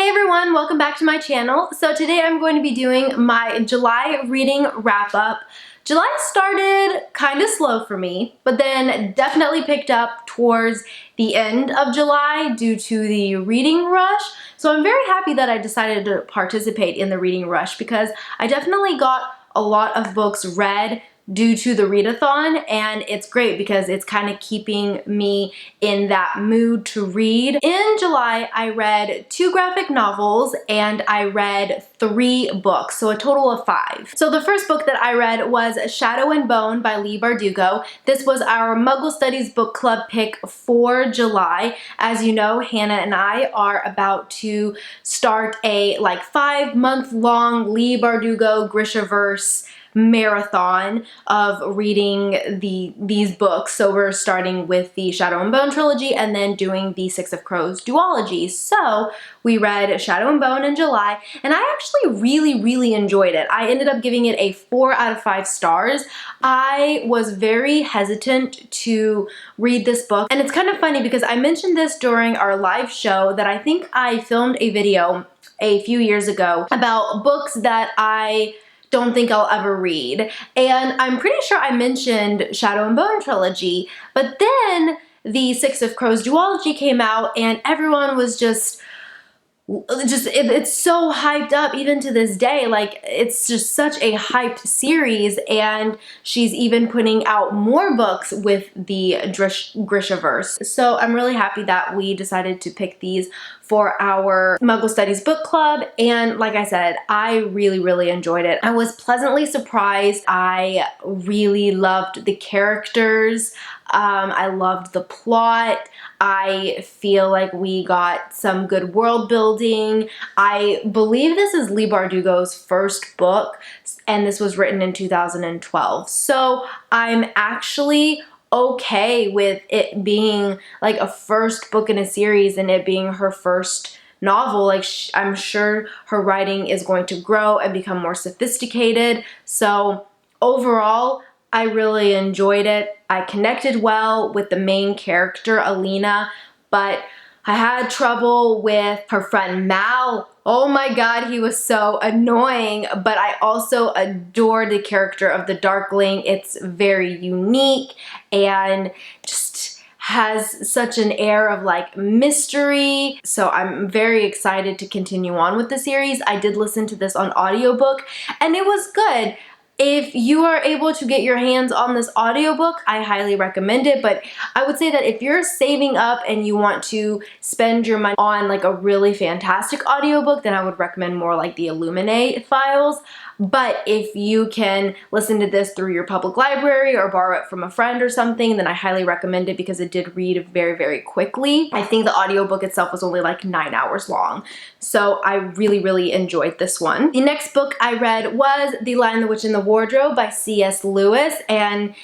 Hey everyone, welcome back to my channel. So today I'm going to be doing my July reading wrap up. July started kind of slow for me, but then definitely picked up towards the end of July due to the reading rush. So I'm very happy that I decided to participate in the reading rush because I definitely got a lot of books read due to the readathon, and it's great because it's kind of keeping me in that mood to read. In July, I read 2 graphic novels and I read 3 books, so a total of 5. So the first book that I read was Shadow and Bone by Leigh Bardugo. This was our Muggle Studies book club pick for July. As you know, Hannah and I are about to start a 5-month-long Leigh Bardugo Grishaverse marathon of reading these books. So we're starting with the Shadow and Bone trilogy and then doing the Six of Crows duology. So we read Shadow and Bone in July, and I actually really enjoyed it. I ended up giving it a 4 out of 5 stars. I was very hesitant to read this book, and it's kind of funny because I mentioned this during our live show that I think I filmed a video a few years ago about books that I don't think I'll ever read. And I'm pretty sure I mentioned Shadow and Bone trilogy, but then the Six of Crows duology came out and everyone was it's so hyped up even to this day. Like, it's just such a hyped series, and she's even putting out more books with the Grishaverse. So I'm really happy that we decided to pick these for our Muggle Studies book club, and like I said, I really enjoyed it. I was pleasantly surprised. I really loved the characters. I loved the plot. I feel like we got some good world building. I believe this is Leigh Bardugo's first book, and this was written in 2012. So I'm actually okay with it being like a first book in a series and it being her first novel. Like, I'm sure her writing is going to grow and become more sophisticated. So overall, I really enjoyed it. I connected well with the main character, Alina, but I had trouble with her friend Mal. Oh my god, he was so annoying, but I also adore the character of the Darkling. It's very unique and just has such an air of mystery. So I'm very excited to continue on with the series. I did listen to this on audiobook and it was good. If you are able to get your hands on this audiobook, I highly recommend it, but I would say that if you're saving up and you want to spend your money on a really fantastic audiobook, then I would recommend more like the Illuminate files. But if you can listen to this through your public library or borrow it from a friend or something, then I highly recommend it because it did read very quickly. I think the audiobook itself was only 9 hours long. So I really enjoyed this one. The next book I read was The Lion, the Witch, and the Wardrobe by C.S. Lewis, and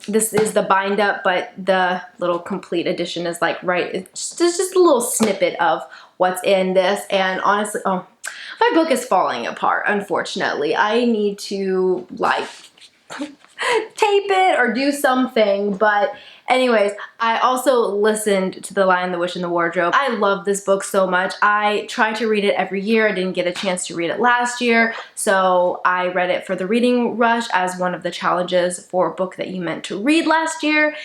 this is the bind up, but the little complete edition is it's just a little snippet of what's in this, and honestly, oh, my book is falling apart, unfortunately. I need to tape it or do something, but anyways, I also listened to The Lion, the Witch, and the Wardrobe. I love this book so much. I try to read it every year. I didn't get a chance to read it last year, so I read it for the reading rush as one of the challenges for a book that you meant to read last year.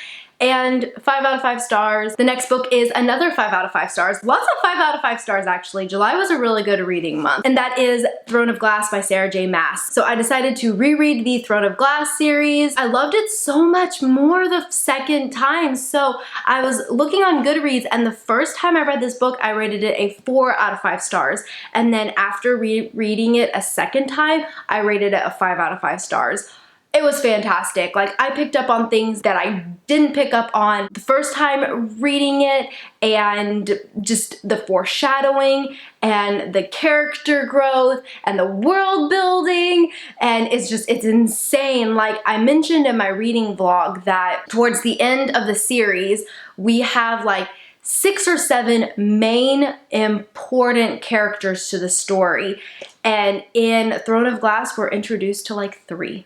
And 5 out of 5 stars. The next book is another 5 out of 5 stars. Lots of 5 out of 5 stars, actually. July was a really good reading month. And that is Throne of Glass by Sarah J. Maas. So I decided to reread the Throne of Glass series. I loved it so much more the second time. So I was looking on Goodreads, and the first time I read this book, I rated it a 4 out of 5 stars. And then after reading it a second time, I rated it a 5 out of 5 stars. It was fantastic. I picked up on things that I didn't pick up on the first time reading it, and just the foreshadowing and the character growth and the world building, and it's insane. I mentioned in my reading vlog that towards the end of the series, we have 6 or 7 main important characters to the story, and in Throne of Glass, we're introduced to 3.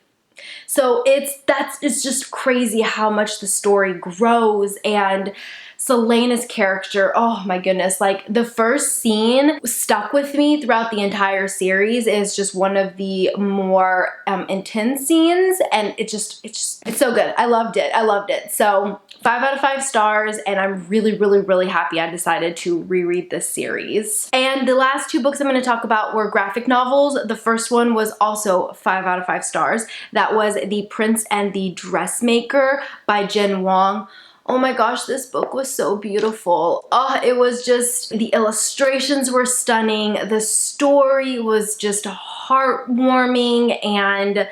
So it's just crazy how much the story grows, and Selena's character, oh my goodness, like the first scene stuck with me throughout the entire series. Is just one of the more intense scenes, and it's so good. I loved it. So 5 out of 5 stars, and I'm really happy I decided to reread this series. And the last 2 books I'm going to talk about were graphic novels. The first one was also 5 out of 5 stars. That was The Prince and the Dressmaker by Jen Wong. Oh my gosh, this book was so beautiful. Oh, it was just, the illustrations were stunning. The story was just heartwarming and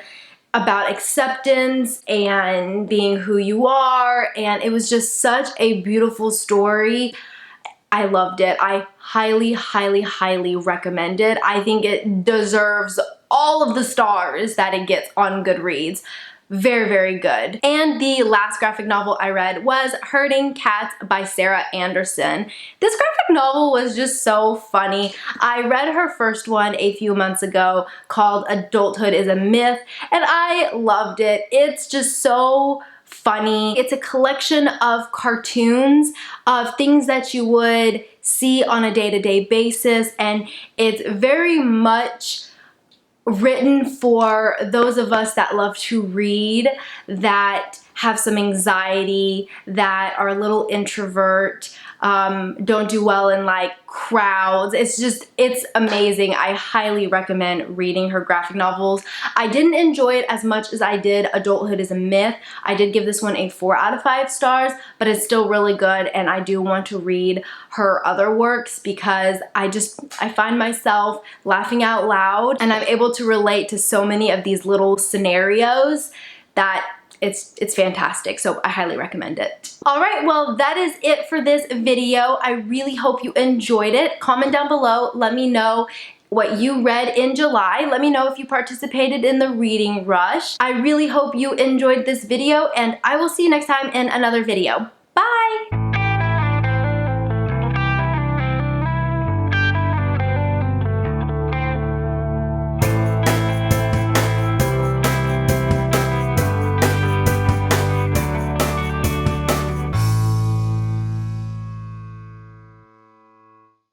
about acceptance and being who you are, and it was just such a beautiful story. I loved it. I highly recommend it. I think it deserves all of the stars that it gets on Goodreads. Very good. And the last graphic novel I read was Herding Cats by Sarah Anderson. This graphic novel was just so funny. I read her first one a few months ago called Adulthood is a Myth, and I loved it. It's just so funny. It's a collection of cartoons of things that you would see on a day-to-day basis, and it's very much written for those of us that love to read, that have some anxiety, that are a little introvert, don't do well in like crowds. It's amazing. I highly recommend reading her graphic novels. I didn't enjoy it as much as I did Adulthood is a Myth. I did give this one a 4 out of 5 stars, but it's still really good, and I do want to read her other works because I find myself laughing out loud, and I'm able to relate to so many of these little scenarios that it's fantastic. So I highly recommend it. All right, well, that is it for this video. I really hope you enjoyed it. Comment down below. Let me know what you read in July. Let me know if you participated in the reading rush. I really hope you enjoyed this video, and I will see you next time in another video. Bye!